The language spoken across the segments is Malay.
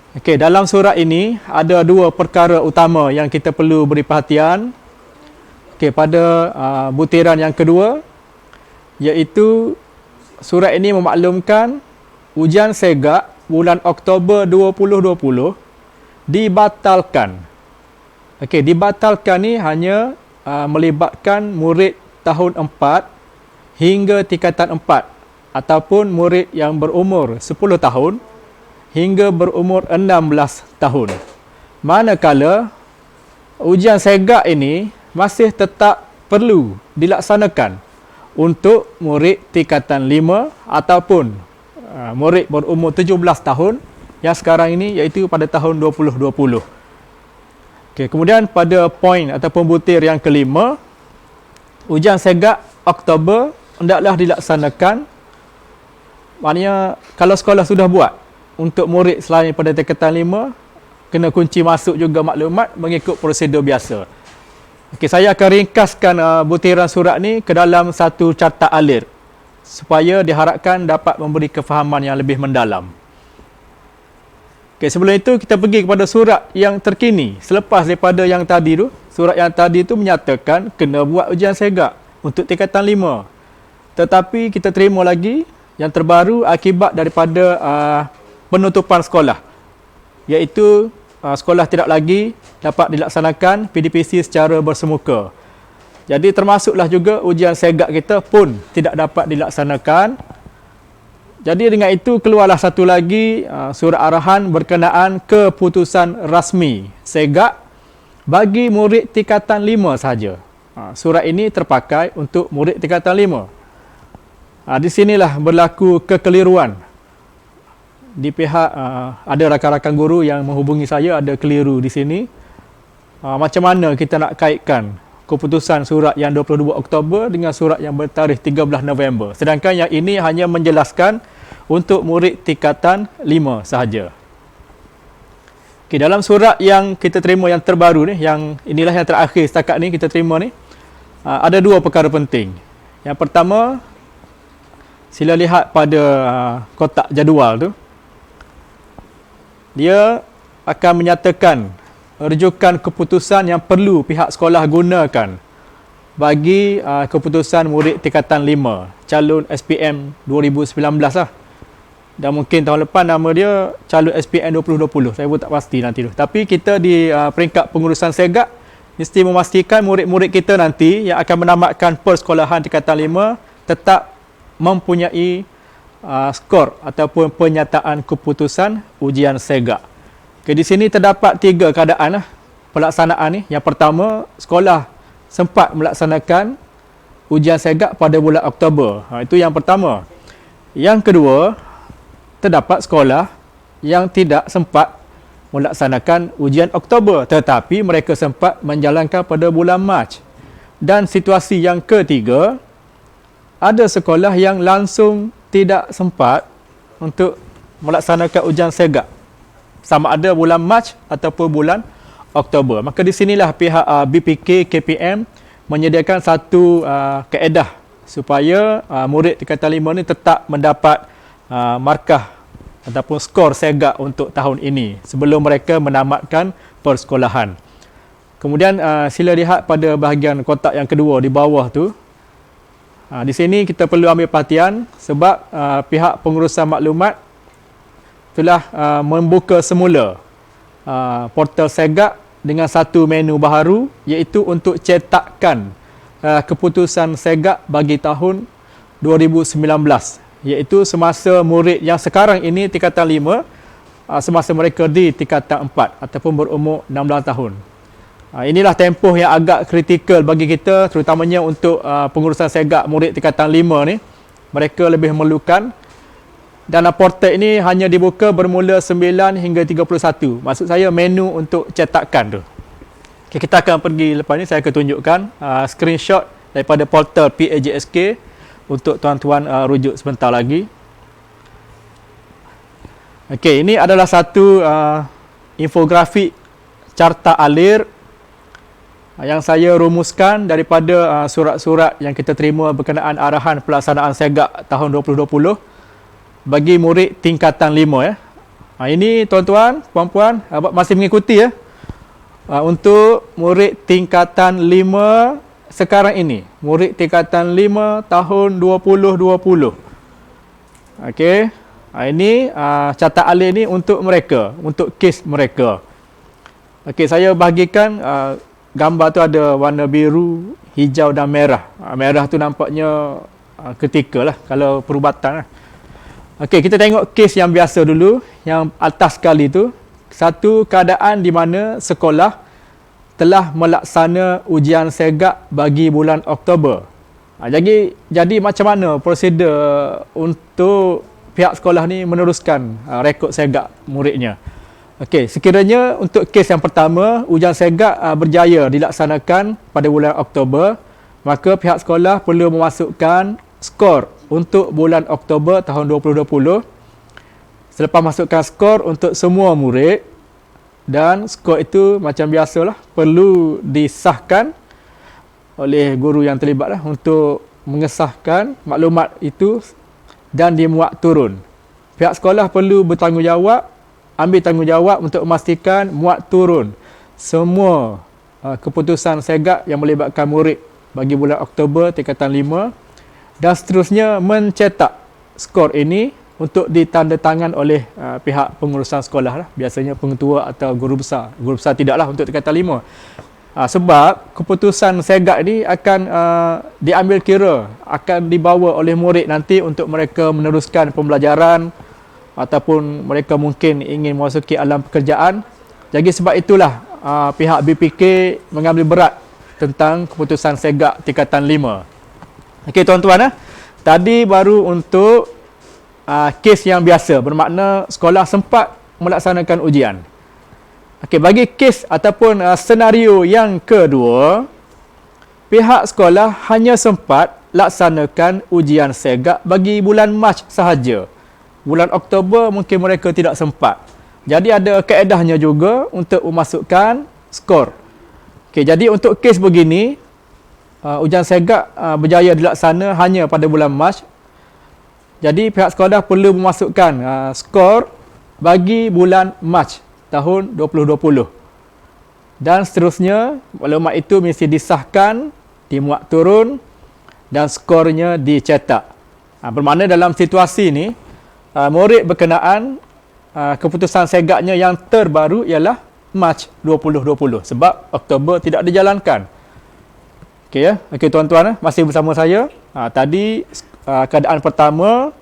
Okey, dalam surat ini ada dua perkara utama yang kita perlu beri perhatian. Okey, pada butiran yang kedua, iaitu surat ini memaklumkan ujian segak bulan Oktober 2020 dibatalkan. Okey, dibatalkan ni hanya melibatkan murid tahun 4 hingga tingkatan 4 ataupun murid yang berumur 10 tahun hingga berumur 16 tahun. Manakala ujian segak ini masih tetap perlu dilaksanakan untuk murid tingkatan 5 ataupun murid berumur 17 tahun yang sekarang ini, iaitu pada tahun 2020. Okay, kemudian pada poin ataupun butir yang kelima, ujian segak Oktober hendaklah dilaksanakan. Maknanya kalau sekolah sudah buat untuk murid selain pada tingkatan 5, kena kunci masuk juga maklumat mengikut prosedur biasa. Okey, saya akan ringkaskan butiran surat ni ke dalam satu carta alir supaya diharapkan dapat memberi kefahaman yang lebih mendalam. Okey, sebelum itu kita pergi kepada surat yang terkini selepas daripada yang tadi tu. Surat yang tadi tu menyatakan kena buat ujian segak untuk tingkatan 5. Tetapi kita terima lagi yang terbaru akibat daripada penutupan sekolah, iaitu sekolah tidak lagi dapat dilaksanakan PDPC secara bersemuka. Jadi termasuklah juga ujian segak kita pun tidak dapat dilaksanakan. Jadi dengan itu keluarlah satu lagi surat arahan berkenaan keputusan rasmi segak bagi murid tingkatan 5 sahaja. Surat ini terpakai untuk murid tingkatan 5. Di sinilah berlaku kekeliruan. Di pihak ada rakan-rakan guru yang menghubungi saya, ada keliru di sini. Macam mana kita nak kaitkan keputusan surat yang 22 Oktober dengan surat yang bertarikh 13 November, sedangkan yang ini hanya menjelaskan untuk murid tingkatan 5 sahaja. Okay, dalam surat yang kita terima yang terbaru ni, yang inilah yang terakhir setakat ni kita terima ni, ada dua perkara penting. Yang pertama, sila lihat pada kotak jadual tu. Dia akan menyatakan rujukan keputusan yang perlu pihak sekolah gunakan bagi keputusan murid tingkatan 5 calon SPM 2019 lah. Dan mungkin tahun lepas nama dia calon SPM 2020. Saya pun tak pasti nanti tu. Tapi kita di peringkat pengurusan segak mesti memastikan murid-murid kita nanti yang akan menamatkan persekolahan tingkatan 5 tetap mempunyai skor ataupun penyataan keputusan ujian segak. Okay, di sini terdapat tiga keadaan pelaksanaan ni. Yang pertama, sekolah sempat melaksanakan ujian segak pada bulan Oktober. Itu yang pertama. Yang kedua, terdapat sekolah yang tidak sempat melaksanakan ujian Oktober tetapi mereka sempat menjalankan pada bulan Mac. Dan situasi yang ketiga, ada sekolah yang langsung tidak sempat untuk melaksanakan ujian segak sama ada bulan Mac ataupun bulan Oktober. Maka di sinilah pihak BPK KPM menyediakan satu kaedah supaya murid tingkatan 5 ni tetap mendapat markah ataupun skor segak untuk tahun ini sebelum mereka menamatkan persekolahan. Kemudian sila lihat pada bahagian kotak yang kedua di bawah tu. Di sini kita perlu ambil perhatian sebab pihak pengurusan maklumat telah membuka semula portal segak dengan satu menu baharu, iaitu untuk cetakkan keputusan segak bagi tahun 2019, iaitu semasa murid yang sekarang ini tingkatan 5 semasa mereka di tingkatan 4 ataupun berumur 16 tahun. Inilah tempoh yang agak kritikal bagi kita, terutamanya untuk pengurusan segak murid tingkatan 5 ni. Mereka lebih memerlukan, dan portal ini hanya dibuka bermula 9 hingga 31. Maksud saya menu untuk cetakan tu. Okay, kita akan pergi lepas ni, saya akan tunjukkan screenshot daripada portal PAJSK untuk tuan-tuan rujuk sebentar lagi. Okey, ini adalah satu infografik carta alir yang saya rumuskan daripada surat-surat yang kita terima berkenaan arahan pelaksanaan segak tahun 2020 bagi murid tingkatan 5 ya. Ini tuan-tuan, puan-puan, masih mengikuti ya. Untuk murid tingkatan 5 sekarang ini. Murid tingkatan 5 tahun 2020. Okey. Ini catat alih ni untuk mereka, untuk kes mereka. Okey, saya bahagikan gambar tu ada warna biru, hijau dan merah. Merah tu nampaknya ketika lah kalau perubatan lah. Okey, kita tengok kes yang biasa dulu, yang atas sekali tu. Satu keadaan di mana sekolah telah melaksana ujian segak bagi bulan Oktober. Jadi macam mana prosedur untuk pihak sekolah ni meneruskan rekod segak muridnya? Okey, sekiranya untuk kes yang pertama, ujian segak berjaya dilaksanakan pada bulan Oktober, maka pihak sekolah perlu memasukkan skor untuk bulan Oktober tahun 2020. Selepas masukkan skor untuk semua murid, dan skor itu macam biasalah perlu disahkan oleh guru yang terlibat lah untuk mengesahkan maklumat itu dan dimuat turun. Pihak sekolah perlu ambil tanggungjawab untuk memastikan muat turun semua keputusan segak yang melibatkan murid bagi bulan Oktober tingkatan 5 dan seterusnya mencetak skor ini untuk ditandatangan oleh pihak pengurusan sekolah lah. Biasanya pengetua atau guru besar. Guru besar tidaklah untuk tingkatan 5. Sebab keputusan segak ini akan diambil kira, akan dibawa oleh murid nanti untuk mereka meneruskan pembelajaran ataupun mereka mungkin ingin memasuki alam pekerjaan. Jadi sebab itulah pihak BPK mengambil berat tentang keputusan segak tingkatan 5. Okey tuan-tuan, tadi baru untuk kes yang biasa, bermakna sekolah sempat melaksanakan ujian. Okey, bagi kes ataupun senario yang kedua, pihak sekolah hanya sempat laksanakan ujian segak bagi bulan Mac sahaja. Bulan Oktober mungkin mereka tidak sempat. Jadi ada kaedahnya juga untuk memasukkan skor. Okey, jadi untuk kes begini, ujian segak berjaya dilaksana hanya pada bulan Mac. Jadi pihak sekolah perlu memasukkan skor bagi bulan Mac tahun 2020. Dan seterusnya, maklumat itu mesti disahkan, dimuat turun dan skornya dicetak. Bermakna dalam situasi ini, murid berkenaan keputusan segaknya yang terbaru ialah Mac 2020 sebab Oktober tidak dijalankan. Okey ya. Okey tuan-tuan, masih bersama saya. Tadi keadaan pertama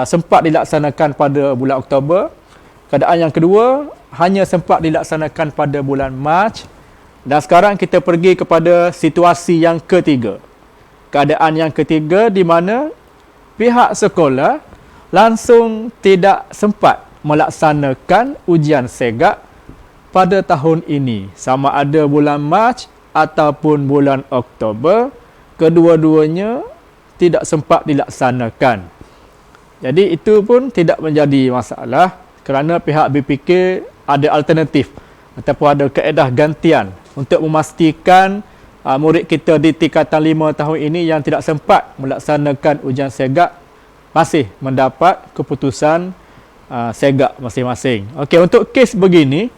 sempat dilaksanakan pada bulan Oktober. Keadaan yang kedua hanya sempat dilaksanakan pada bulan Mac. Dan sekarang kita pergi kepada situasi yang ketiga. Keadaan yang ketiga di mana pihak sekolah langsung tidak sempat melaksanakan ujian segak pada tahun ini. Sama ada bulan Mac ataupun bulan Oktober, kedua-duanya tidak sempat dilaksanakan. Jadi itu pun tidak menjadi masalah kerana pihak BPK ada alternatif ataupun ada kaedah gantian untuk memastikan murid kita di tingkatan 5 tahun ini yang tidak sempat melaksanakan ujian segak masih mendapat keputusan segak masing-masing. Okey, untuk kes begini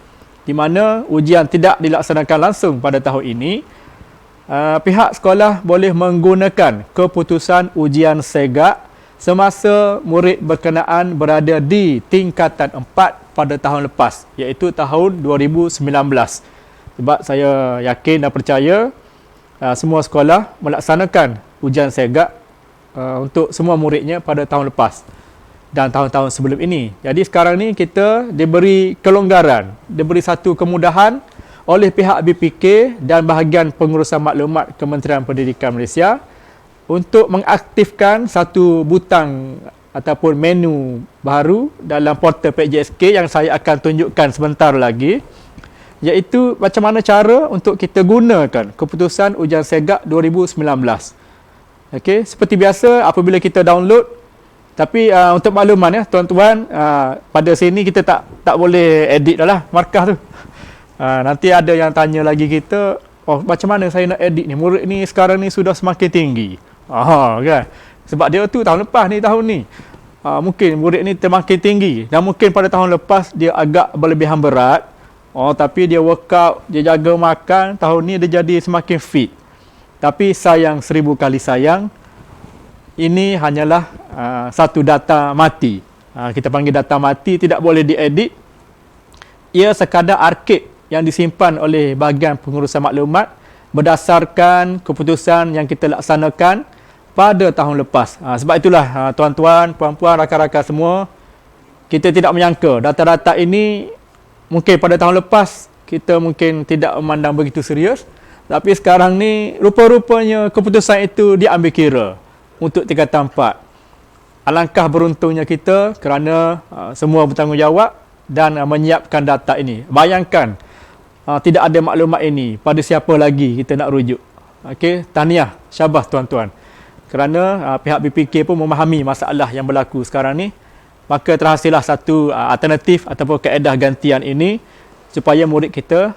di mana ujian tidak dilaksanakan langsung pada tahun ini, pihak sekolah boleh menggunakan keputusan ujian segak semasa murid berkenaan berada di tingkatan 4 pada tahun lepas, iaitu tahun 2019. Sebab saya yakin dan percaya semua sekolah melaksanakan ujian segak untuk semua muridnya pada tahun lepas dan tahun-tahun sebelum ini. Jadi sekarang ni kita diberi kelonggaran, diberi satu kemudahan oleh pihak BPK dan bahagian pengurusan maklumat Kementerian Pendidikan Malaysia untuk mengaktifkan satu butang ataupun menu baru dalam portal PJSK yang saya akan tunjukkan sebentar lagi, iaitu macam mana cara untuk kita gunakan keputusan ujian segak 2019. Okey, seperti biasa apabila kita download. Tapi untuk makluman ya tuan-tuan, pada sini kita tak boleh edit dah lah markah tu. Nanti ada yang tanya lagi kita, oh macam mana saya nak edit ni? Murid ni sekarang ni sudah semakin tinggi. Kan? Sebab dia tu tahun lepas ni tahun ni. mungkin murid ni termakin tinggi, dan mungkin pada tahun lepas dia agak berlebihan berat. Tapi dia workout, dia jaga makan, tahun ni dia jadi semakin fit. Tapi sayang 1000 kali sayang, ini hanyalah satu data mati. Kita panggil data mati, tidak boleh diedit. Ia sekadar arkib yang disimpan oleh bahagian pengurusan maklumat berdasarkan keputusan yang kita laksanakan pada tahun lepas. Sebab itulah tuan-tuan, puan-puan, rakan-rakan semua, kita tidak menyangka data-data ini mungkin pada tahun lepas kita mungkin tidak memandang begitu serius, tapi sekarang ni rupa-rupanya keputusan itu diambil kira untuk tingkatan 4. Alangkah beruntungnya kita kerana semua bertanggungjawab dan menyiapkan data ini. Bayangkan tidak ada maklumat ini, pada siapa lagi kita nak rujuk. Okey, tahniah, syabas tuan-tuan. Kerana pihak BPK pun memahami masalah yang berlaku sekarang ni, maka terhasillah satu alternatif ataupun kaedah gantian ini supaya murid kita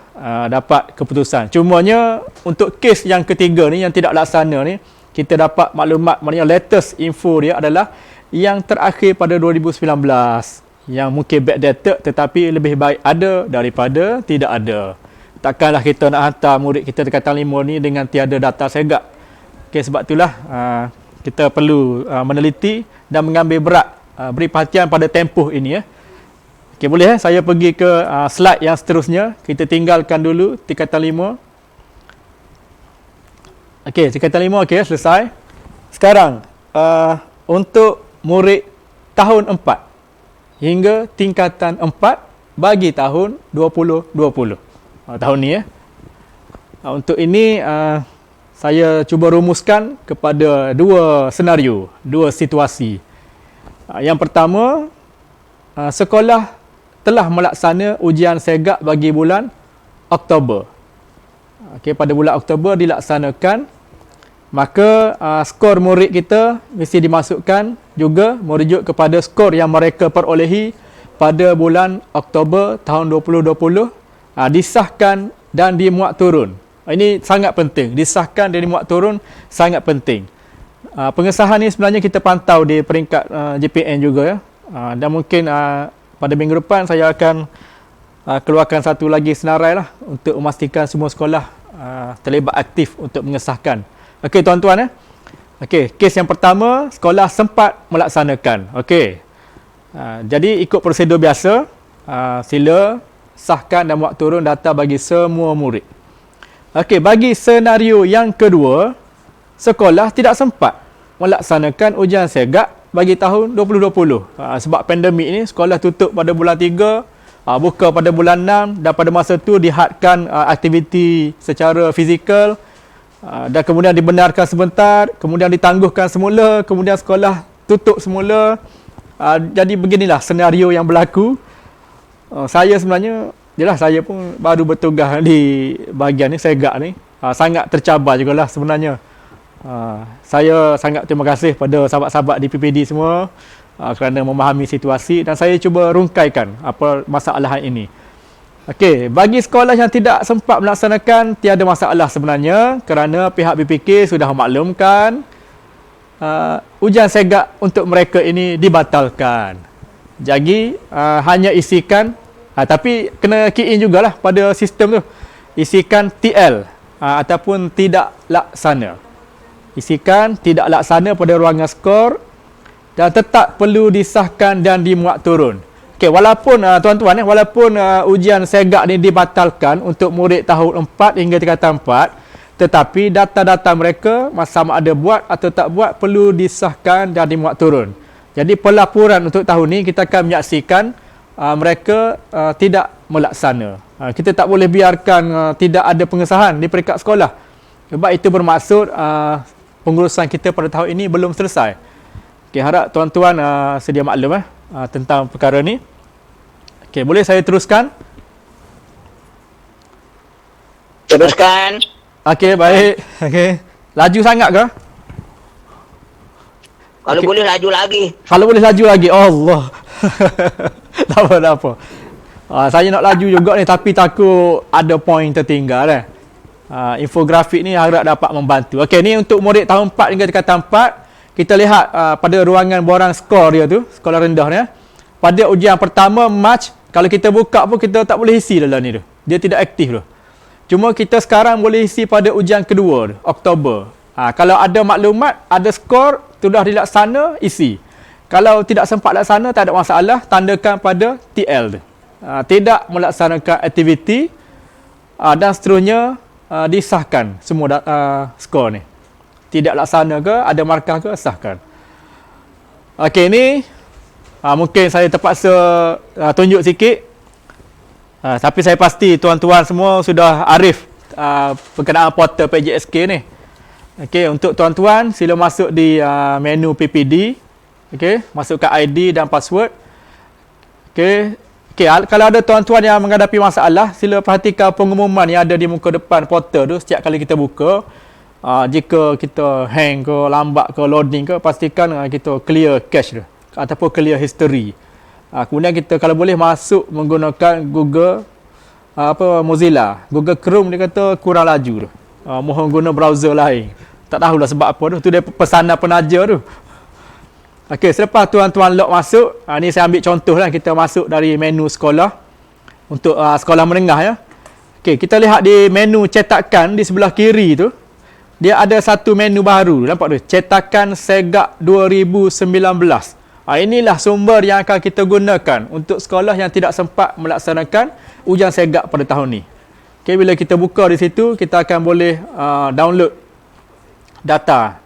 dapat keputusan. Cumanya untuk kes yang ketiga ni yang tidak laksana ni, kita dapat maklumat, maknanya latest info dia adalah yang terakhir pada 2019, yang mungkin backdated, tetapi lebih baik ada daripada tidak ada. Takkanlah kita nak hantar murid kita tingkatan 5 ni dengan tiada data segak. Okay, sebab itulah kita perlu meneliti dan mengambil berat, beri perhatian pada tempoh ini. Okay, boleh saya pergi ke slide yang seterusnya. Kita tinggalkan dulu tingkatan 5. Okey, tingkatan 5 okey, selesai. Sekarang untuk murid tahun 4 hingga tingkatan 4 bagi tahun 2020. Tahun ni untuk ini saya cuba rumuskan kepada dua senario, dua situasi. Yang pertama, sekolah telah melaksana ujian segak bagi bulan Oktober. Okey, pada bulan Oktober dilaksanakan, maka skor murid kita mesti dimasukkan juga merujuk kepada skor yang mereka perolehi pada bulan Oktober tahun 2020, disahkan dan dimuat turun. Ini sangat penting, disahkan dan dimuat turun sangat penting. Pengesahan ini sebenarnya kita pantau di peringkat JPN juga ya. Dan mungkin pada minggu depan saya akan keluarkan satu lagi senarai lah untuk memastikan semua sekolah terlibat aktif untuk mengesahkan. Okey tuan-tuan Okey, kes yang pertama, sekolah sempat melaksanakan. Okey. Jadi ikut prosedur biasa, sila sahkan dan muat turun data bagi semua murid. Okey, bagi senario yang kedua, sekolah tidak sempat melaksanakan ujian segak bagi tahun 2020. Sebab pandemik ini, sekolah tutup pada bulan 3, buka pada bulan 6, dan pada masa itu dihadkan aktiviti secara fizikal, dan kemudian dibenarkan sebentar, kemudian ditangguhkan semula, kemudian sekolah tutup semula. Jadi beginilah senario yang berlaku. Saya sebenarnya, saya pun baru bertugas di bahagian ni, segak ni. Sangat tercabar jugalah sebenarnya. Saya sangat terima kasih pada sahabat-sahabat di PPD semua kerana memahami situasi, dan saya cuba rungkaikan apa masalah ini. Okey, bagi sekolah yang tidak sempat melaksanakan, tiada masalah sebenarnya kerana pihak BPK sudah memaklumkan ujian segak untuk mereka ini dibatalkan. Jadi hanya isikan, tapi kena key in jugalah pada sistem tu, isikan TL ataupun tidak laksana. Isikan tidak laksana pada ruangan skor dan tetap perlu disahkan dan dimuat turun. Okey, walaupun tuan-tuan walaupun ujian segak ni dibatalkan untuk murid tahun 4 hingga tingkatan 4, tetapi data-data mereka sama ada buat atau tak buat perlu disahkan dan dimuat turun. Jadi pelaporan untuk tahun ni kita akan menyaksikan mereka tidak melaksana. Kita tak boleh biarkan tidak ada pengesahan di peringkat sekolah. Sebab itu bermaksud pengurusan kita pada tahun ini belum selesai. Okay, harap tuan-tuan sedia maklum tentang perkara ni. Okay, boleh saya teruskan? Teruskan. Okay, baik. Okay. Laju sangat ke? Kalau boleh laju lagi. Kalau boleh laju lagi. Allah. Tak apa, tak apa. Saya nak laju juga ni, tapi takut ada poin tertinggal infografik ni harap dapat membantu. Okey, ni untuk murid tahun 4 hingga tingkatan 4 kita lihat pada ruangan borang skor dia tu, sekolah rendah ni. Pada ujian pertama Mac, kalau kita buka pun kita tak boleh isi dalam ni tu. Dia tidak aktif tu. Cuma kita sekarang boleh isi pada ujian kedua tu, Oktober. Kalau ada maklumat, ada skor, sudah dilaksana, isi. Kalau tidak sempat laksana, tak ada masalah, tandakan pada TL tu. Tidak melaksanakan aktiviti dan seterusnya disahkan semua skor ni. Tidak laksana ke, ada markah ke, sahkan. Okey, ni mungkin saya terpaksa tunjuk sikit. Tapi saya pasti tuan-tuan semua sudah arif berkenaan portal PJSK ni. Okey, untuk tuan-tuan sila masuk di menu PPD. Okey, masukkan ID dan password. Okey, kalau ada tuan-tuan yang menghadapi masalah, sila perhatikan pengumuman yang ada di muka depan portal tu setiap kali kita buka. Jika kita hang ke, lambat ke, loading ke, pastikan kita clear cache tu ataupun clear history. Kemudian kita kalau boleh masuk menggunakan Google Mozilla. Google Chrome dia kata kurang laju tu. Mohon guna browser lain. Tak tahulah sebab apa tu. Tu dia pesanan penaja tu. Okey, selepas tuan-tuan log masuk, ni saya ambil contoh lah, kita masuk dari menu sekolah untuk sekolah menengah ya. Okey, kita lihat di menu cetakan di sebelah kiri tu, dia ada satu menu baru, nampak tu? Cetakan Segak 2019. Inilah sumber yang akan kita gunakan untuk sekolah yang tidak sempat melaksanakan ujian Segak pada tahun ni. Okey, bila kita buka di situ, kita akan boleh download data.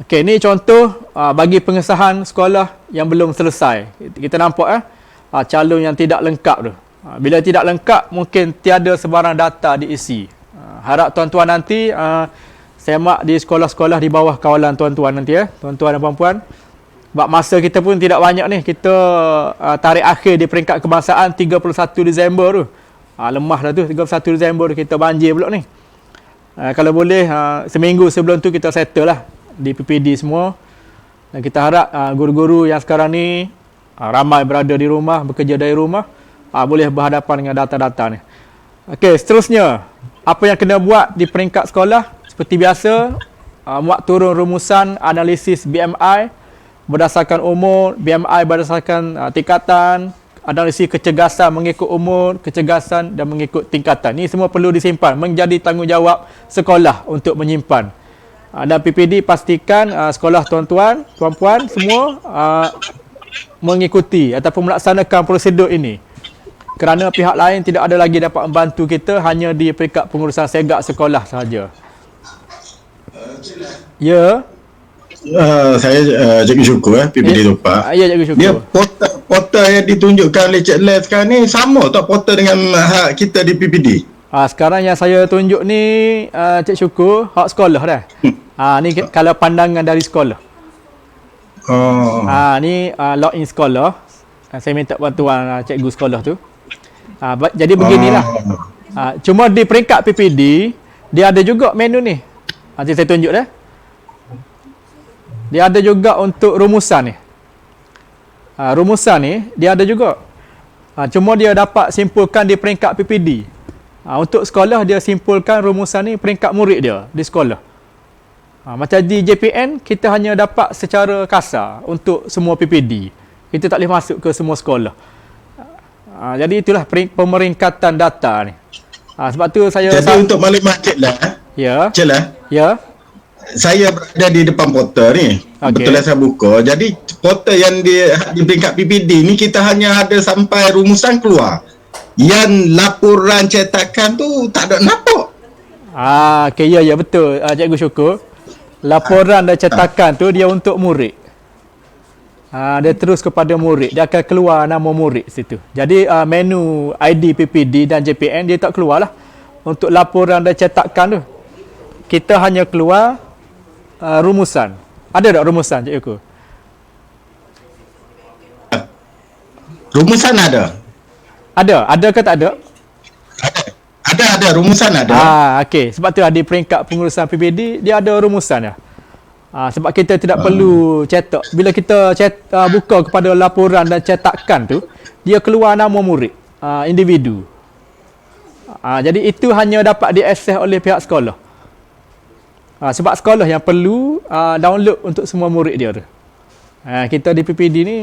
Okey, ni contoh bagi pengesahan sekolah yang belum selesai. Kita nampak calon yang tidak lengkap tu. Bila tidak lengkap, mungkin tiada sebarang data diisi. Harap tuan-tuan nanti semak di sekolah-sekolah di bawah kawalan tuan-tuan nanti tuan-tuan dan puan-puan. Sebab masa kita pun tidak banyak ni. Kita tarikh akhir di peringkat kebangsaan 31 Disember tu. Lemah dah tu, 31 Disember tu kita banjir pula ni. Kalau boleh seminggu sebelum tu kita settle lah di PPD semua. Dan kita harap guru-guru yang sekarang ni ramai berada di rumah, bekerja dari rumah, boleh berhadapan dengan data-data ni. Okey, seterusnya, apa yang kena buat di peringkat sekolah? Seperti biasa, muat turun rumusan analisis BMI berdasarkan umur, BMI berdasarkan tingkatan, analisis kecergasan mengikut umur, kecergasan dan mengikut tingkatan. Ini semua perlu disimpan, menjadi tanggungjawab sekolah untuk menyimpan. Dan PPD pastikan sekolah tuan-tuan, puan-puan semua mengikuti ataupun melaksanakan prosedur ini. Kerana pihak lain tidak ada lagi dapat membantu kita, hanya di peringkat pengurusan segak sekolah sahaja. Ya. Saya Cikgu Syukur PPD Topak. Ya, Cikgu Syukur. Dia portal yang ditunjukkan oleh Cik Les sekarang ni sama tak portal dengan hak kita di PPD? Sekarang yang saya tunjuk ni Cik Syukur, hak sekolah dah. Ni kalau pandangan dari sekolah. Ni login sekolah. Saya minta bantuan cikgu sekolah tu. Jadi beginilah. Cuma di peringkat PPD, dia ada juga menu ni. Nanti saya tunjuk dah. Dia ada juga untuk rumusan ni. Rumusan ni, dia ada juga. Cuma dia dapat simpulkan di peringkat PPD. Untuk sekolah, dia simpulkan rumusan ni peringkat murid dia di sekolah. Macam di JPN, kita hanya dapat secara kasar untuk semua PPD. Kita tak boleh masuk ke semua sekolah. Jadi itulah pemeringkatan data ni. Sebab tu saya... Jadi untuk maklumat Cik Lah. Ya. Cik Lah. Ya. Saya berada di depan portal ni. Okay. Betul saya buka. Jadi portal yang di peringkat PPD ni kita hanya ada sampai rumusan keluar. Yang laporan cetakan tu tak ada nampak. Okey, ya betul. Cikgu Syukur. Laporan dan cetakan tu dia untuk murid. Dia terus kepada murid. Dia akan keluar nama murid situ. Jadi menu ID PPD dan JPN dia tak keluar lah. Untuk laporan dan cetakan tu, kita hanya keluar rumusan. Ada tak rumusan, Cikgu? Rumusan ada. Ada ke tak ada? Ada rumusan ada. Okey, sebab tu di peringkat pengurusan PPD dia ada rumusan ya. Sebab kita tidak perlu cetak. Bila kita buka kepada laporan dan cetakan tu, dia keluar nama murid, individu. Jadi itu hanya dapat diakses oleh pihak sekolah. Sebab sekolah yang perlu download untuk semua murid dia tu. Kita di PPD ni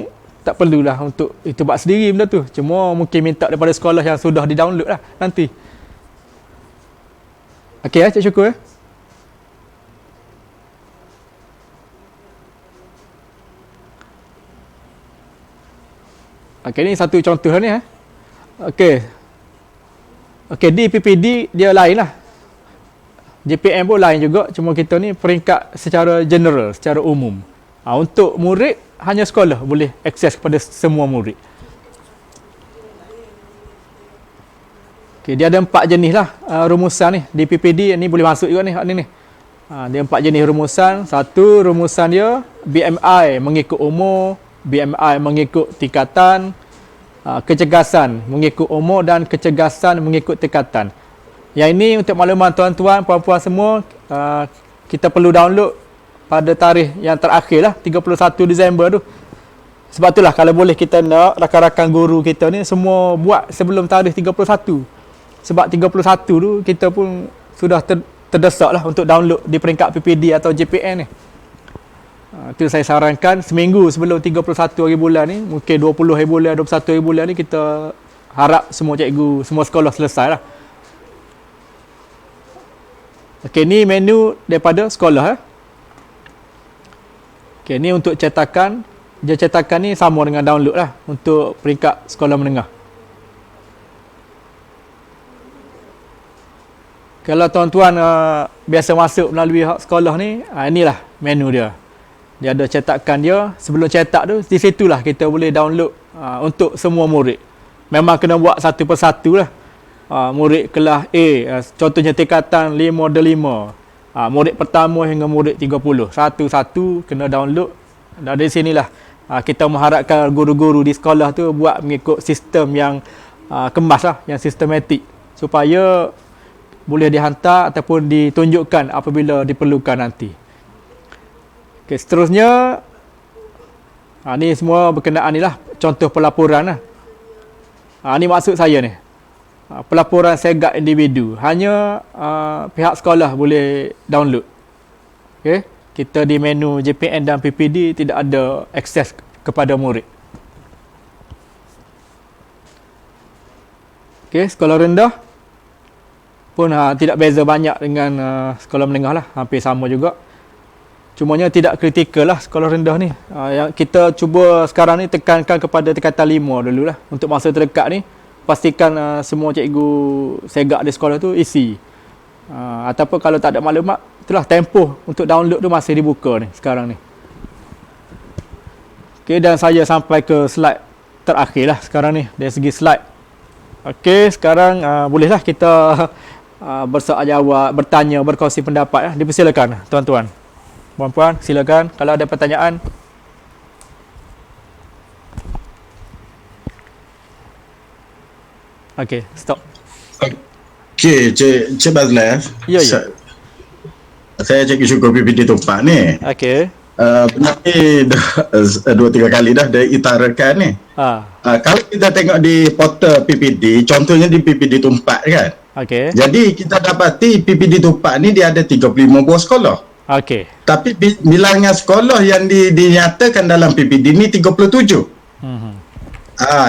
tak perlulah untuk itu buat sendiri benda tu. Cuma mungkin minta daripada sekolah yang sudah di-download lah nanti. Okey Cik Syukur. Okey, ni satu contoh ni. Okey, di PPD dia lain lah. JPM pun lain juga, cuma kita ni peringkat secara general, secara umum. Untuk murid, hanya sekolah boleh akses kepada semua murid. Okey, dia ada 4 jenis lah rumusan ni. Di PPD ni boleh masuk juga ni. Dia 4 jenis rumusan. Satu, rumusan dia BMI mengikut umur, BMI mengikut tingkatan, kecergasan mengikut umur dan kecergasan mengikut tingkatan. Yang ini untuk makluman tuan-tuan, puan-puan semua, kita perlu download pada tarikh yang terakhir lah, 31 Disember tu. Sebab itulah kalau boleh kita nak rakan-rakan guru kita ni semua buat sebelum tarikh 31. Sebab 31 tu kita pun sudah terdesak lah untuk download di peringkat PPD atau JPN ni. Itu saya sarankan seminggu sebelum 31 hari bulan ni, mungkin 20 hari bulan, 21 hari bulan ni, kita harap semua cikgu, semua sekolah selesai lah. Okey, ni menu daripada sekolah. Okey, ni untuk cetakan. Dia cetakan ni sama dengan download lah untuk peringkat sekolah menengah. Kalau tuan-tuan biasa masuk melalui sekolah ni, inilah menu dia. Dia ada cetakan dia. Sebelum cetak tu, di situlah kita boleh download untuk semua murid. Memang kena buat satu persatu lah. Murid kelas A, contohnya tingkatan 5D5. Murid pertama hingga murid 30. Satu-satu kena download. Dari sinilah kita mengharapkan guru-guru di sekolah tu buat mengikut sistem yang kemas lah, yang sistematik. Supaya boleh dihantar ataupun ditunjukkan apabila diperlukan nanti. Okay, seterusnya, ni semua berkenaan ni lah, contoh pelaporan lah. Ni maksud saya ni. Pelaporan segak individu. Hanya pihak sekolah boleh download. Okay? Kita di menu JPN dan PPD tidak ada akses kepada murid. Okay, sekolah rendah pun tidak beza banyak dengan sekolah menengah lah. Hampir sama juga. Cumanya tidak kritikal lah sekolah rendah ni. Yang kita cuba sekarang ni tekankan kepada tingkatan 5 dulu lah. Untuk masa terdekat ni, pastikan semua cikgu segak di sekolah tu isi. Ataupun kalau tak ada maklumat, itulah tempoh untuk download tu masih dibuka ni sekarang ni. Okey, dan saya sampai ke slide terakhir lah sekarang ni dari segi slide. Okey, sekarang bolehlah kita bersoal jawab, bertanya, berkongsi pendapat lah. Dipersilakan tuan-tuan. Puan-puan, silakan kalau ada pertanyaan. Okey, stop. Okey, Cik Bazlan. Ya, ya. Saya Cikgu Syukur PPD Tumpak ni. Okey. Benda ni dah 2-3 kali dah diutarakan ni. Kalau kita tengok di portal PPD, contohnya di PPD Tumpak kan. Okey. Jadi kita dapati PPD Tumpak ni dia ada 35 buah sekolah. Okey. Tapi bilangan sekolah yang dinyatakan dalam PPD ni 37.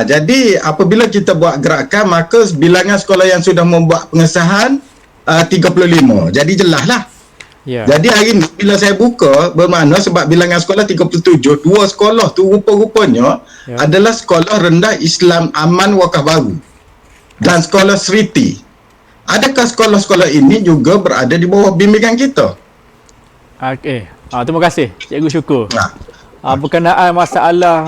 Jadi apabila kita buat gerakan, maka bilangan sekolah yang sudah membuat pengesahan 35. Jadi jelas lah. Yeah. Jadi hari ni bila saya buka, bermakna sebab bilangan sekolah 37, dua sekolah tu rupa-rupanya adalah sekolah rendah Islam Aman Wakaf Baru dan sekolah Seriti. Adakah sekolah-sekolah ini juga berada di bawah bimbingan kita? Okey. Terima kasih Cikgu Syukur. Berkenaan masalah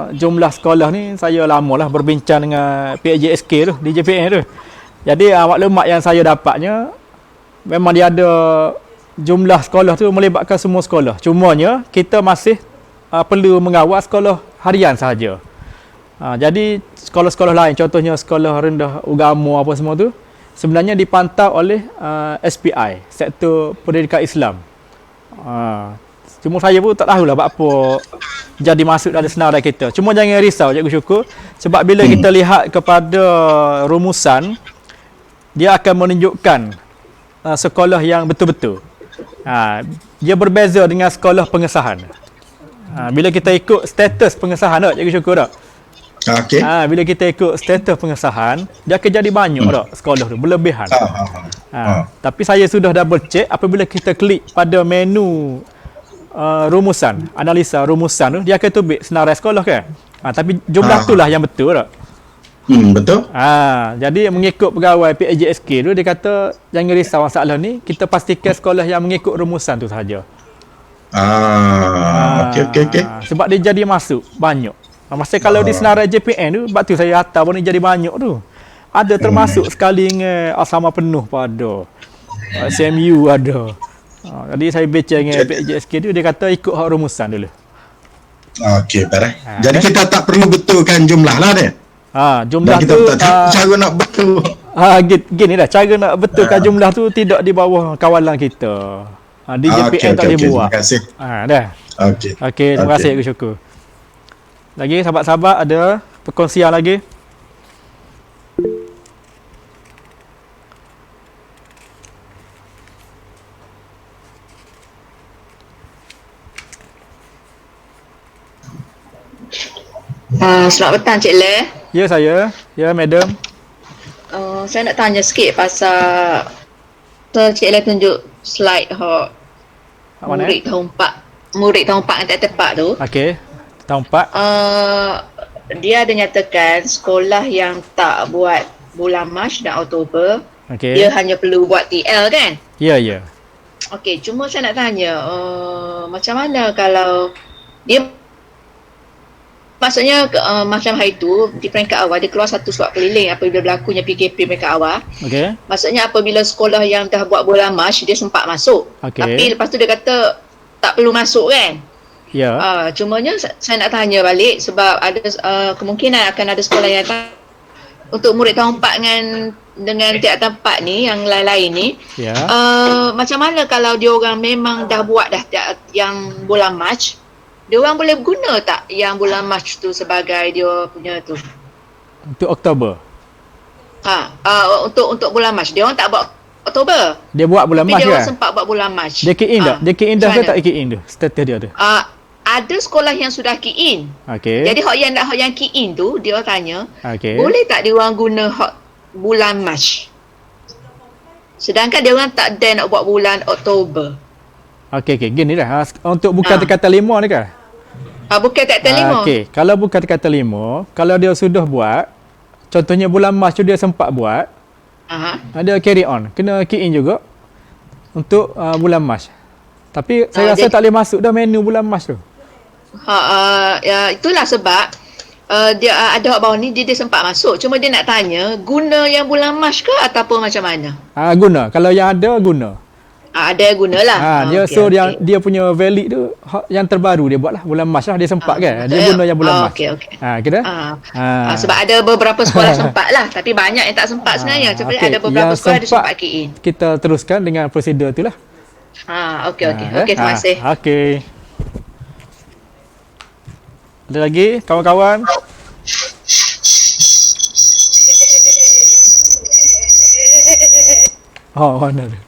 jumlah sekolah ni, saya lamalah berbincang dengan pihak JSK tu di JPN tu. Jadi maklumat yang saya dapatnya memang dia ada jumlah sekolah tu melibatkan semua sekolah. Cumanya kita masih perlu mengawal sekolah harian sahaja. Jadi sekolah-sekolah lain, contohnya sekolah rendah agama apa semua tu, sebenarnya dipantau oleh SPI, Sektor Pendidikan Islam. Cuma saya pun tak tahulah apa jadi masuk dalam senarai kita. Cuma jangan risau Cikgu Syukur, sebab bila kita lihat kepada rumusan, dia akan menunjukkan sekolah yang betul-betul. Dia berbeza dengan sekolah pengesahan. Bila kita ikut status pengesahan tak, Cikgu Syukur tak? Okey. Bila kita ikut status pengesahan, dia akan jadi banyak tak sekolah tu, berlebihan. Tapi saya sudah double check, apabila kita klik pada menu rumusan, analisa rumusan tu, dia akan tubik senarai sekolah kan. Tapi jumlah itulah yang betul tak? Betul. Jadi mengikut pegawai PAJSK tu, dia kata jangan risau masalah ni, kita pastikan sekolah yang mengikut rumusan tu sahaja. Okey. Sebab dia jadi masuk banyak. Masa kalau di senarai JPN tu, sebab tu saya hantar pun dia jadi banyak tu. Ada termasuk sekali dengan asrama penuh pada SMU ada. Jadi saya baca dengan PAJSK tu, dia kata ikut hak rumusan dulu. Okey, baik. Jadi kita tak perlu betulkan jumlah lah dia. Jumlah kita tu cara nak betul. Gini dah, cara nak betulkan jumlah tu tidak di bawah kawalan kita. Di JPN tak boleh buat. Terima kasih. Dah. Okey. Terima kasih, aku syukur. Lagi sahabat-sahabat ada perkongsian lagi? Selamat petang Cik Le. Ya, saya. Ya, madam. Saya nak tanya sikit pasal Cik Le tunjuk slide Mana? murid tahun 4 yang tak tepat tu. Okey. Tahun 4. Dia ada nyatakan sekolah yang tak buat bulan Mac dan Oktober, Okey. dia hanya perlu buat TL kan? Ya. Okey, cuma saya nak tanya macam mana kalau dia maksudnya macam hari tu di peringkat awal dia keluar satu surat keliling apabila berlakunya PKP peringkat awal. Okey. Maksudnya apabila sekolah yang dah buat bulan Mac dia sempat masuk. Okey. Tapi lepas tu dia kata tak perlu masuk kan? Ya. Cumanya saya nak tanya balik sebab ada kemungkinan akan ada sekolah yang untuk murid tahun 4 dengan tiap tempat ni yang lain-lain ni. Ya. Macam mana kalau dia orang memang dah buat dah yang bulan Mac, dia orang boleh guna tak yang bulan Mac tu sebagai dia punya tu? Untuk Oktober. Untuk bulan Mac dia orang tak buat Oktober. Dia buat bulan Tapi Mac dia orang kan? sempat buat bulan Mac. Dia key in tak? Dia key in dah ke macam tak key in tu? Status dia tu. Ada sekolah yang sudah key in. Okey. Jadi hak yang key in tu dia orang tanya, Okey. boleh tak dia orang guna hak bulan Mac? Sedangkan dia orang tak ada nak buat bulan Oktober. Okey. Gini dah. Untuk bukan kata 5 ni kan? Bukan tak terima. Okey. Kalau bukan kata 5, kalau dia sudah buat, contohnya bulan Mac tu dia sempat buat, dia carry on. Kena key in juga untuk bulan Mac. Tapi saya rasa tak boleh masuk dah menu bulan Mac tu. Itulah sebab dia ada hak bawah ni dia sempat masuk. Cuma dia nak tanya guna yang bulan Mac ke ataupun macam mana? Guna. Kalau yang ada guna. Ada yang gunalah. Dia dia punya valid tu yang terbaru dia buatlah bulan Mac lah dia sempat kan. Dia guna yang bulan Mac. Kira? Sebab ada beberapa sekolah sempat lah, tapi banyak yang tak sempat sebenarnya. Cuma ada beberapa sekolah dia sempat key in. Kita teruskan dengan prosedur tu lah. Okey, terima kasih. Okey. Ada lagi kawan-kawan? Mana tu?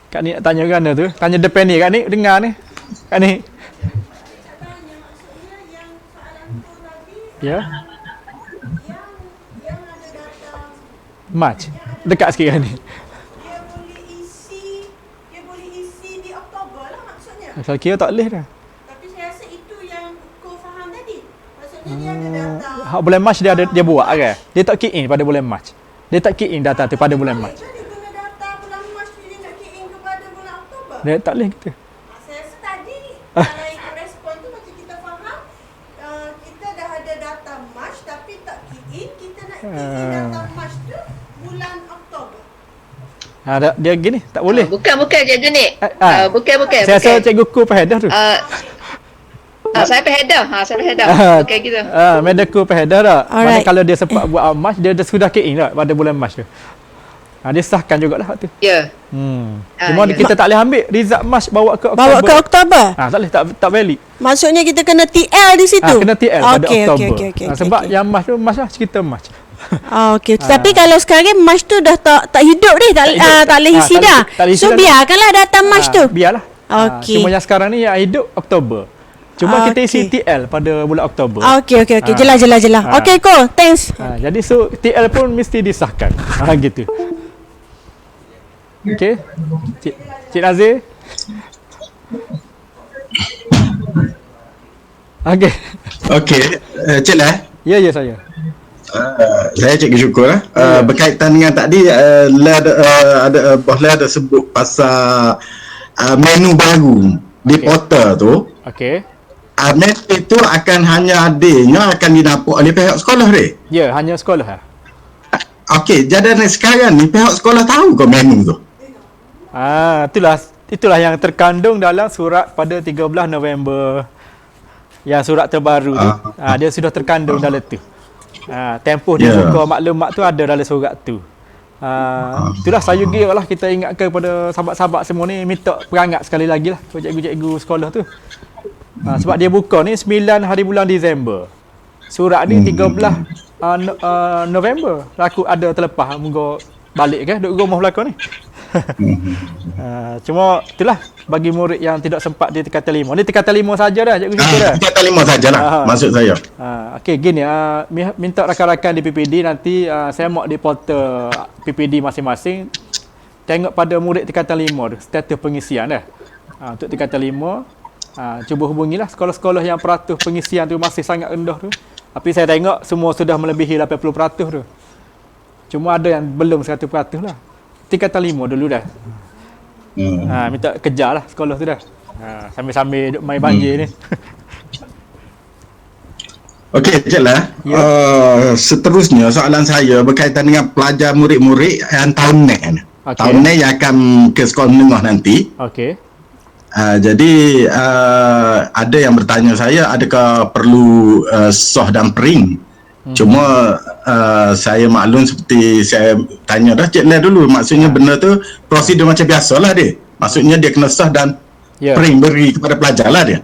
Kak ni nak tanya kan tu? Tanya depan ni, Kak ni dengar ni. Kak ni. Ya. Mac. Dekat sikit kan ni. Dia boleh isi di Oktober lah maksudnya. Saya kira tak boleh dah. Tapi saya rasa itu yang kau faham tadi. Maksudnya dia ada data. Bulan Mac dia buat kan? Dia tak key in pada bulan Mac. Dia tak key in data tu pada bulan Mac. Dia guna data bulan Mac ni dia nak key in kepada bulan Oktober. Dia tak boleh kita. Saya rasa tadi kalau ikut respon tu macam kita faham kita dah ada data Mac tapi tak key in, kita nak key in data Mac tu bulan Oktober. Dia gini, tak boleh. Bukan Cikgu ni. Bukan. Saya rasa Cikgu Ku pahedah tu. Saya pahedah. Okey gitu. Medical pahedah tak? Mana kalau dia sempat buat Mac, dia sudah key in tak pada bulan Mac tu. Dia sahkan jugalah tu. Ya. Cuma kita tak boleh ambil result Mac bawa ke Oktober. Bawa ke Oktober? Tak boleh, tak valid. Maksudnya kita kena TL di situ? Kena TL pada Oktober. Okey. Sebab yang Mac tu, Mac lah cerita Mac. Okey. Tapi kalau sekarang March tu dah tak hidup dah. Tak boleh isi dah. So biarkanlah data March tu. Biarlah. Okey. Cuma yang sekarang ni yang hidup Oktober. Cuma kita isi TL pada bulan Oktober. Okey. Jelas. Okey, cool. Thanks. Jadi so TL pun mesti disahkan. Gitu. Okey. Cik Nazir. Okey. Cik lah. Ya saya. Saya Cikgu Syukur lah. Berkaitan dengan tadi Bos Leh ada sebut pasal menu baru di portal tu. Okey. Menu itu akan hanya adanya akan didapuk oleh pihak sekolah dia. Ya, hanya sekolah lah. Okey, jadi sekarang ni pihak sekolah tahu ke menu tu? Itulah yang terkandung dalam surat pada 13 November. Yang surat terbaru tu. Dia sudah terkandung dalam tu. Tempoh dia buka maklumat tu ada dalam surat tu. Itulah saya lah kita ingatkan kepada sahabat-sahabat semua ni, minta perangat sekali lagi lah cikgu-cikgu sekolah tu. Sebab dia buka ni 9 hari bulan Disember. Surat ni 13 November. Aku ada terlepas moga balik ke duduk rumah belakang ni. Cuma itulah bagi murid yang tidak sempat di tingkatan 5. Ni tingkatan 5 saja dah cikgu kita dah. Tingkatan 5 sajalah maksud saya. Okey gini minta rakan-rakan di PPD nanti saya mak di portal PPD masing-masing tengok pada murid tingkatan 5 tu status pengisian dah. Untuk tingkatan 5 cuba hubungilah sekolah-sekolah yang peratus pengisian tu masih sangat rendah tu. Tapi saya tengok semua sudah melebihi 80% tu. Cuma ada yang belum 100% lah. Tingkatan 5 dulu dah. Minta kejar lah sekolah tu dah. Sambil-sambil duk main banjir ni. Okey, Cik lah. Seterusnya soalan saya berkaitan dengan pelajar murid-murid yang tahun ni. Tahun ni yang akan ke sekolah menengah nanti. Okey. Jadi ada yang bertanya saya adakah perlu soh dan pering. Cuma saya maklum seperti saya tanya dah Cik Leh dulu, maksudnya benda tu prosedur macam biasalah dia. Maksudnya dia kena soh dan pering beri kepada pelajar lah dia.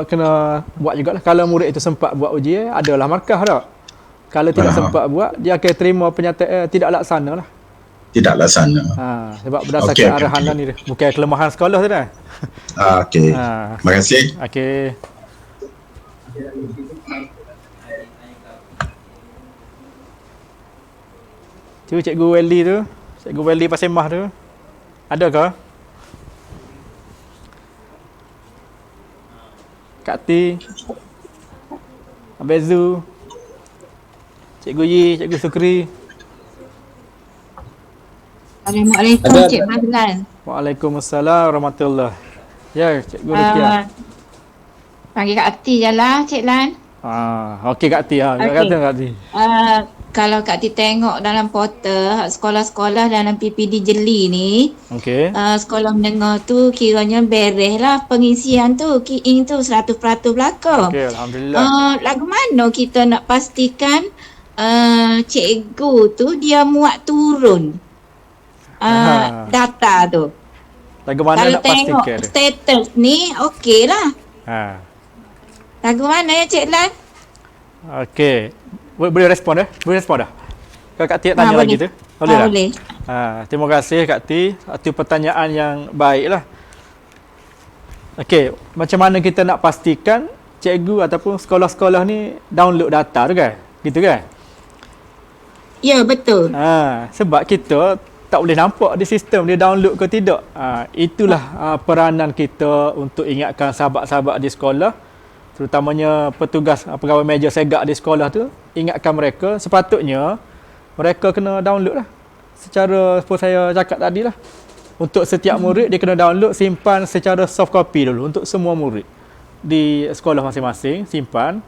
Kena buat jugalah. Kalau murid itu sempat buat ujian, adalah markah tak. Kalau tidak sempat buat, dia akan terima penyataan tidak laksana lah. Tidak laksana. Sebab berdasarkan arahan ni, bukan kelemahan sekolah tu dah. Okey. Terima kasih. Okey. Cuba Cikgu Welly tu, Cikgu Welly Pasir Mah tu, ada ke? Kak T, Abezu, Cikgu Yi, Cikgu Sukri. Assalamualaikum Cik Mazlan. Waalaikumsalam warahmatullahi. Ya, Cikgu Rukiah. Panggil Kak Ati je lah Cik Lan. Okey Kak Ti. Kata Kak Ti. Kalau Kak Ti tengok dalam portal sekolah-sekolah dalam PPD Jeli ni, okey. Sekolah menengah tu kiranya beres lah pengisian tu, key-in tu 100% belakang. Okey, alhamdulillah. Lagu mana kita nak pastikan cikgu tu dia muat turun data tu. Lagu mana kalau nak pastikan? Kalau tengok status ni okey lah. Lagu mana ya Cik Lan? Okey. Boleh respon dah? Boleh respon dah? Kalau Kak Ti nak tanya lagi tu? Boleh tak? Boleh. Terima kasih Kak Ti. Satu pertanyaan yang baik lah. Okey, macam mana kita nak pastikan cikgu ataupun sekolah-sekolah ni download data tu kan? Gitu kan? Ya, betul. Sebab kita tak boleh nampak di sistem dia download ke tidak. Itulah peranan kita untuk ingatkan sahabat-sahabat di sekolah, terutamanya petugas pegawai meja segak di sekolah tu, ingatkan mereka sepatutnya mereka kena download lah. Secara seperti saya cakap tadi lah. Untuk setiap murid dia kena download, simpan secara soft copy dulu untuk semua murid di sekolah masing-masing, simpan.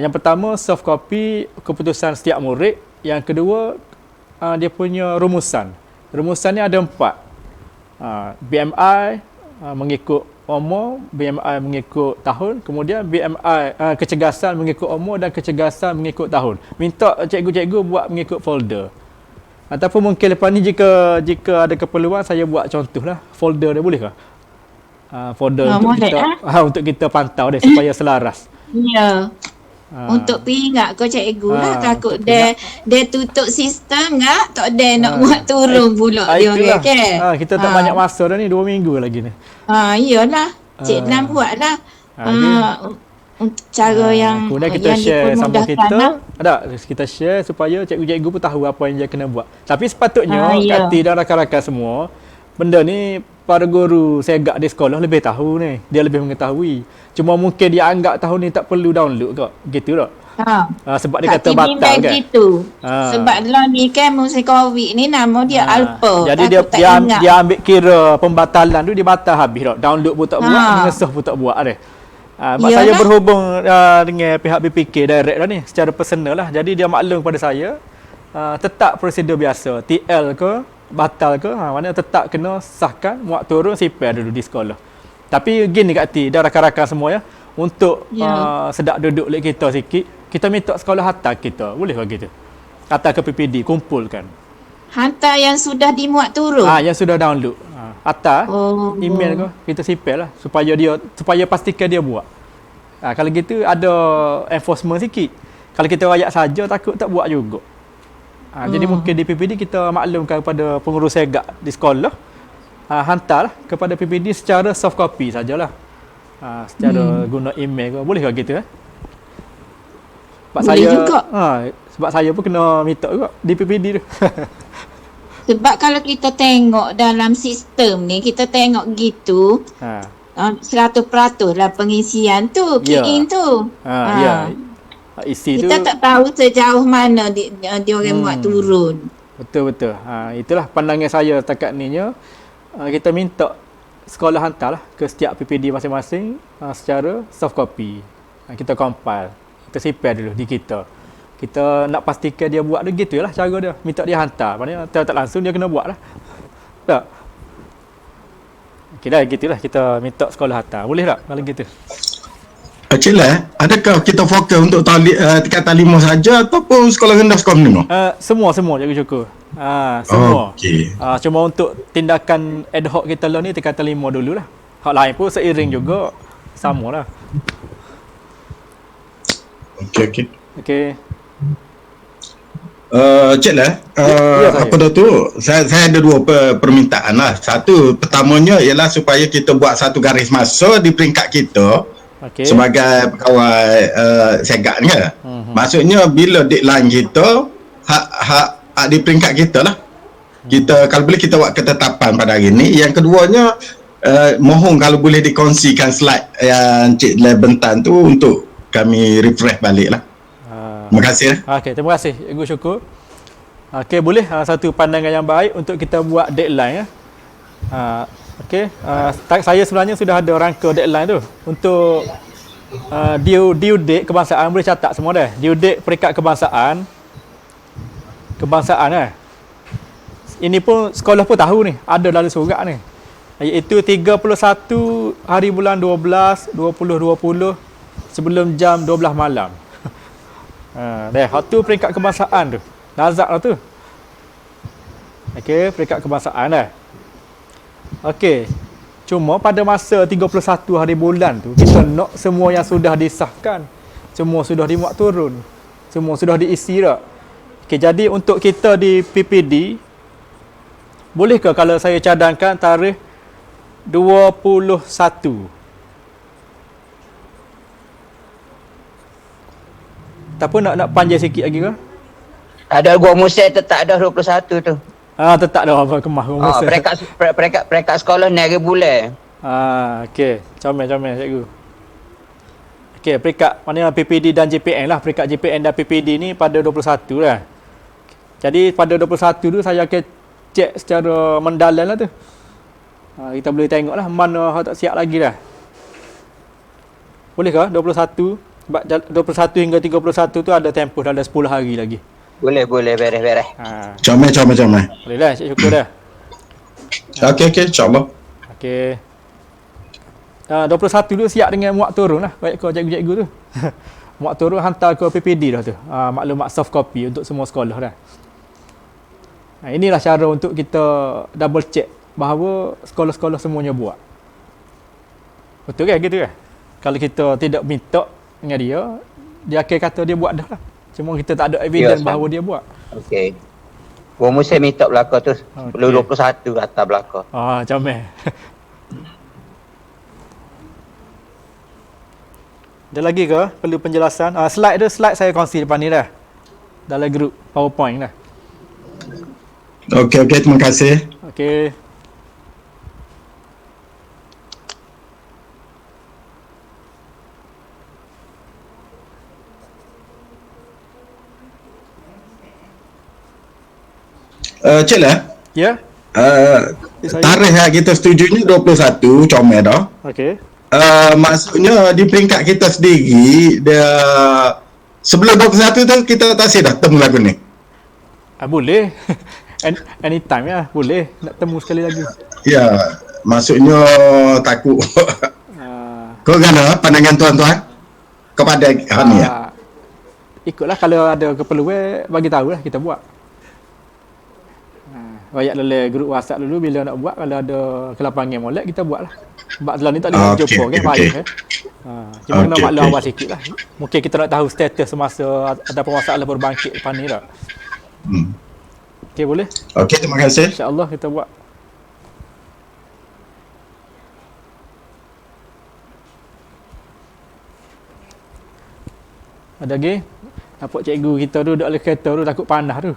Yang pertama soft copy keputusan setiap murid. Yang kedua dia punya rumusan. Rumusan ni ada 4. BMI mengikut umur, BMI mengikut tahun, kemudian BMI kecergasan mengikut umur dan kecergasan mengikut tahun. Minta cikgu-cikgu buat mengikut folder. Ataupun mungkin lepas ni jika ada keperluan saya buat contohlah folder dia, boleh ke? Folder untuk kita untuk kita pantau dia supaya selaras. Ya. Untuk pingat kau cikgu lah, takut untuk dia tutup sistem tak ada nak buat turun pula dia itulah. orang kan. Kita tak banyak masa dah ni, 2 minggu lagi ni. Iyalah. Cik Nan buatlah. Cara yang kemudian kita yang share sama dipermudahkan lah. kita. Kita share supaya cikgu-cikgu pun tahu apa yang dia kena buat. Tapi sepatutnya ya. Kati dan rakan-rakan semua, benda ni para guru segak di sekolah lebih tahu ni. Dia lebih mengetahui. Cuma mungkin dia anggap tahun ni tak perlu download kok. Gitu tak? Sebab dia kata batal kan. Gitu. Sebab dalam ni kan musim Covid ni nama dia Alpa. Jadi dia ambil kira pembatalan tu, dia batal habis tak. Download pun tak buat, mengesah pun tak buat dah. Saya berhubung dengan pihak BPK direct dah ni secara personal lah. Jadi dia maklum kepada saya tetap prosedur biasa. TL ke batal ke, mana tetap kena sahkan, muat turun, sipir dulu di sekolah. Tapi gini Kak Ti dan rakan-rakan semua ya, untuk sedap duduk lek kita sikit, kita minta sekolah hantar kita. Boleh ke gitu? Hantar ke PPD, kumpulkan. Hantar yang sudah dimuat turun. Yang sudah download. Hantar email ke, kita sipir lah supaya pastikan dia buat. Kalau gitu ada enforcement sikit. Kalau kita rakyat saja takut tak buat juga. Jadi mungkin di PPD kita maklumkan kepada pengurus segak di sekolah, hantarlah kepada PPD secara soft copy sajalah. Secara guna email ke, boleh ke gitu Sebab boleh juga. Sebab saya pun kena minta juga di PPD tu. Sebab kalau kita tengok dalam sistem ni, kita tengok gitu, 100% lah pengisian tu, key in tu. Isi kita tu tak tahu sejauh mana dia orang buat turun. Betul. Itulah pandangan saya setakat ni nya. Kita minta sekolah hantarlah ke setiap PPD masing-masing secara soft copy. Kita compile, kita sipir dulu di kita. Kita nak pastikan dia buat tu, gitulah cara dia. Minta dia hantar. Maknanya tak langsung dia kena buat lah. Tak? Okey dah, gitulah kita minta sekolah hantar. Boleh tak kalau gitu? Cik Lai, adakah kita fokus untuk tingkatan 5 saja ataupun sekolah rendah sekolah menengah? Semua cikgu syukur. Semua. Okey. Cuma untuk tindakan ad hoc kita lah ni tingkatan 5 dululah. Hak lain pun seiring juga. Samalah. Okey. Cik Lai, Ya, apa dah tu, saya ada 2 permintaan lah. Satu, pertamanya ialah supaya kita buat satu garis masa di peringkat kita sebagai pegawai segak ni kan. Maksudnya bila deadline kita hak di peringkat kita lah. Kita kalau boleh kita buat ketetapan pada hari ni. Yang keduanya, mohon kalau boleh dikongsikan slide yang Cik Lai bentan tu untuk kami refresh balik lah. Terima kasih. Okey, terima kasih Cikgu Syukur. Okey, boleh satu pandangan yang baik untuk kita buat deadline ya. Okey, saya sebenarnya sudah ada rangka deadline tu untuk due date kebangsaan, boleh catat semua dah. Due date peringkat kebangsaan Ini pun sekolah pun tahu ni, ada dalam surat ni. Iaitu 31 hari bulan 12 2020 sebelum jam 12 malam. Hak tu peringkat kebangsaan tu. Nazak lah tu. Okey, peringkat kebangsaan dah. Okey. Cuma pada masa 31 hari bulan tu, kita nak semua yang sudah disahkan, semua sudah dimuat turun, semua sudah diisi dah. Okey, jadi untuk kita di PPD, bolehkah kalau saya cadangkan tarikh 21? Ataupun nak panjang sikit lagi ke? Ada gua musik tetap dah 21 tu. Tetap dah apa kemah gua masa. Peringkat sekolah ni hari bulan. Okey. Comel cikgu. Okey, peringkat mana PPD dan JPN lah. Peringkat JPN dan PPD ni pada 21 lah. Jadi pada 21 tu saya akan cek secara mendalam lah tu. Kita boleh tengok lah mana tak siap lagi dah. Boleh ke 21? Sebab 21 hingga 31 tu ada tempoh, ada 10 hari lagi. Boleh, beres. Comel. Boleh dah, Cik Syukur dah. Okey, insyaAllah. Okey. 21 tu siap dengan muat turun lah. Baik kau cikgu-cikgu tu. Muat turun hantar ke PPD dah tu. Maklumat soft copy untuk semua sekolah dah. Inilah cara untuk kita double check bahawa sekolah-sekolah semuanya buat. Betul kan gitu kan? Kalau kita tidak minta dengan dia, dia akhir kata dia buat dah lah. Cuma kita tak ada evidence bahawa dia buat. Okey. Gua mesti minta belaka tu. Perlu 21 kata belaka. Comel. Ada lagi ke perlu penjelasan? Slide saya kongsi depan ni dah. Dalam grup PowerPoint dah. Okey, terima kasih. Okey. Cik lah. Ya? Tarikh yang kita setujunya 21, comel dah. Okey. Maksudnya di peringkat kita sendiri, dia sebelum 21 tu kita tak dah temu lagu ni. Boleh. Anytime ya, boleh. Nak temu sekali lagi. Ya, maksudnya takut. Kau gana pandangan tuan-tuan kepada hal ni ya? Ikutlah kalau ada keperluan bagi tahu lah kita buat. Rakyat dalam grup WhatsApp dulu bila nak buat, kalau ada kelapangan molek kita buat lah. Sebab selalu ni tak boleh jumpa kan, payah kan. Cuma kena maklum awal sikit lah. Mungkin kita nak tahu status semasa ataupun masalah berbangkit depan ni tak. Okey, boleh? Okey, terima kasih. InsyaAllah kita buat. Ada lagi? Nampak cikgu kita tu duduk dalam kereta tu takut panas tu.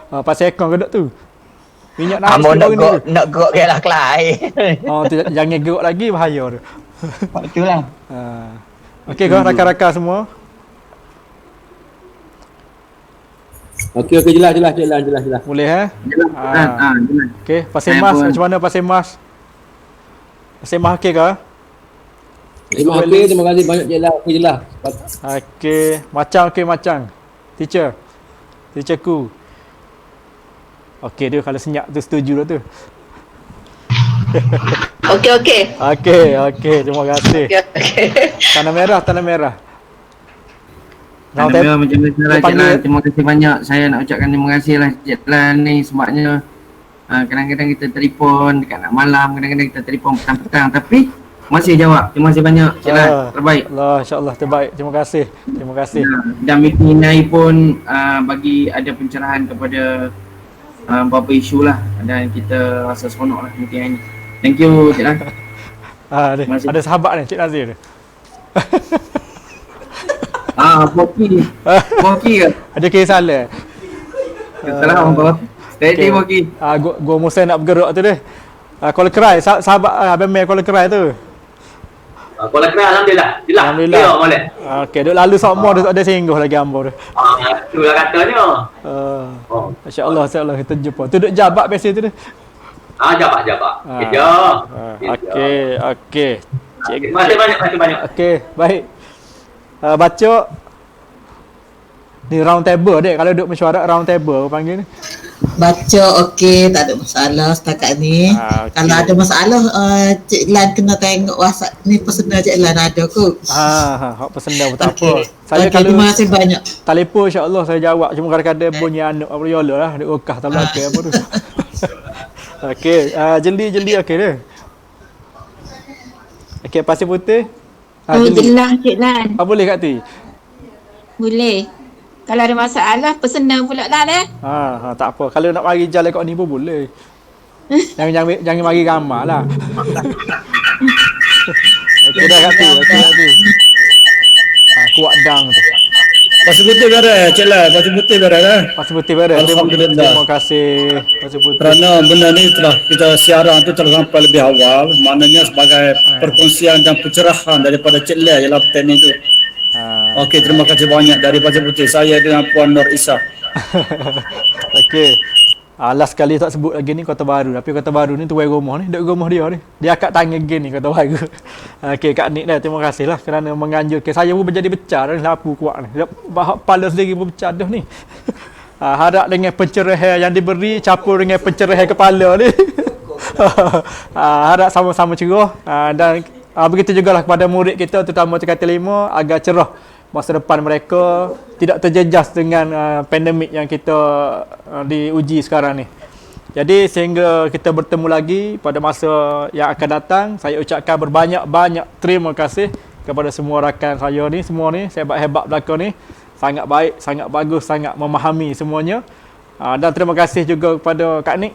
Pasal aircon ke duduk tu? Minyak naik Amo sikit baru ni. nak gerak ke lah kelai. Jangan gerak lagi, bahaya tu. Itulah. Okey kau rakan-rakan semua. Okey, jelas. Boleh Jelas. Okey, Pasir Mas macam mana Pasir Mas? Pasir Mas okey ke? Terima kasih banyak jelas. Okey, macam. Teacherku. Okey dia kalau senyap tu setuju lah tu. Okey. Okey, terima kasih. Okey. Tanah merah. Macam mana Cik Lan, terima kasih banyak. Saya nak ucapkan terima kasih lah Cik Lan ni sebabnya kadang-kadang kita telefon dekat nak malam, kadang-kadang kita telefon petang-petang tapi masih jawab. Terima kasih banyak Cik Lan, terbaik. Allah, insya-Allah terbaik. Terima kasih. Dan meeting ni pun bagi ada pencerahan kepada beberapa isu lah dan kita rasa seronok lah meeting ni. Thank you Cik Lan. Ada sahabat ni Cik Nazir ni. Boki ke? Ada kes salah. Salah apa? Steady Boki. Gua mesti nak bergerak tu deh. Kuala Kerai, sahabat Abang Mel Kuala Kerai tu. Kuala Kerai alhamdulillah. Ya boleh. Okey, duk lalu semua dia tak ada singgah lagi ambo tu. Itulah katanya. Insya-Allah kita jumpa. Tu duk jabat biasa tu deh. Jabat. Kerja. Okey. Masih banyak. Okey, baik. Baca ni round table dek, kalau duk mesyuarat round table apa panggil ni. Baca okey, tak ada masalah setakat ni. Okay. Kalau ada masalah Cik Lan kena tengok WhatsApp ni personal Cik Lan ada kot. Hak personal pun tak apa. Okay. Saya kalau terima kasih banyak. Telefon insya-Allah saya jawab, cuma kadang-kadang bunyi anak apa yola lah, duk okah tak belakang apa tu. Okey, jeli okey dah. Okey, pasir putih. Jelas Cik Lan. Boleh Kak Ti? Boleh. Kalau ada masalah, personal pula lah tak apa. Kalau nak mari jalan kat ni pun boleh. jangan mari ramah lah. Okey dah Kak Ti. Kuat dang tu. Pasir putih beres, Cik Lan. Pasir putih beres lah. Pasir putih beres. Alhamdulillah. Terima kasih Pasir putih. Kerana benda ni telah kita siaran tu telah sampai lebih awal. Maknanya sebagai perkongsian dan pencerahan daripada Cik Lan dalam teknik tu. Okey, terima kasih banyak dari Pasir Putih. Saya dengan Puan Nur Isa. Okey. Last sekali tak sebut lagi ni Kota Baru. Tapi Kota Baru ni tuai rumah ni, duduk rumah dia ni. Dia akak tangan gini Kota Baru. Okey Kak Nik dah, terima kasih lah kerana menganjurkan. Saya pun menjadi becah dah ni, lapu kuat ni. Kepala sendiri pun becah dah ni. Harap dengan pencerahan yang diberi campur dengan pencerahan kepala ni. Harap sama-sama cerah dan begitu jugalah kepada murid kita terutama tingkatan 5 agar cerah masa depan mereka, tidak terjejas dengan pandemik yang kita diuji sekarang ni. Jadi sehingga kita bertemu lagi pada masa yang akan datang, saya ucapkan berbanyak-banyak terima kasih kepada semua rakan saya ni, semua ni hebat-hebat belakang ni. Sangat baik, sangat bagus, sangat memahami semuanya. Dan terima kasih juga kepada Kak Nik,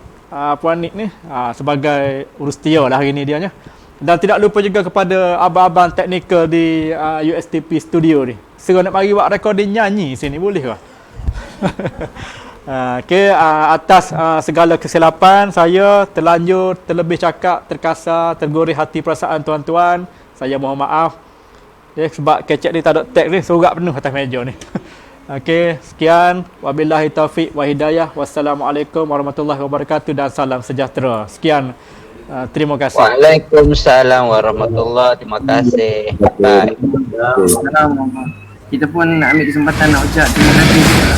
Puan Nik ni sebagai urus setia lah hari ni dia nya. Dan tidak lupa juga kepada abang-abang teknikal di USTP Studio ni. Serah nak mari buat recording nyanyi sini, boleh ke? Okay, atas segala kesilapan saya terlanjur, terlebih cakap, terkasar, tergurih hati perasaan tuan-tuan. Saya mohon maaf. Sebab kecek ni tak ada tag ni, surat penuh atas meja ni. Okay, sekian. Wabillahi taufiq wa hidayah. Wassalamualaikum warahmatullahi wabarakatuh dan salam sejahtera. Sekian. Terima kasih. Waalaikumsalam warahmatullahi. Terima kasih. Bye. Kita pun nak ambil kesempatan nak ucap terima kasih juga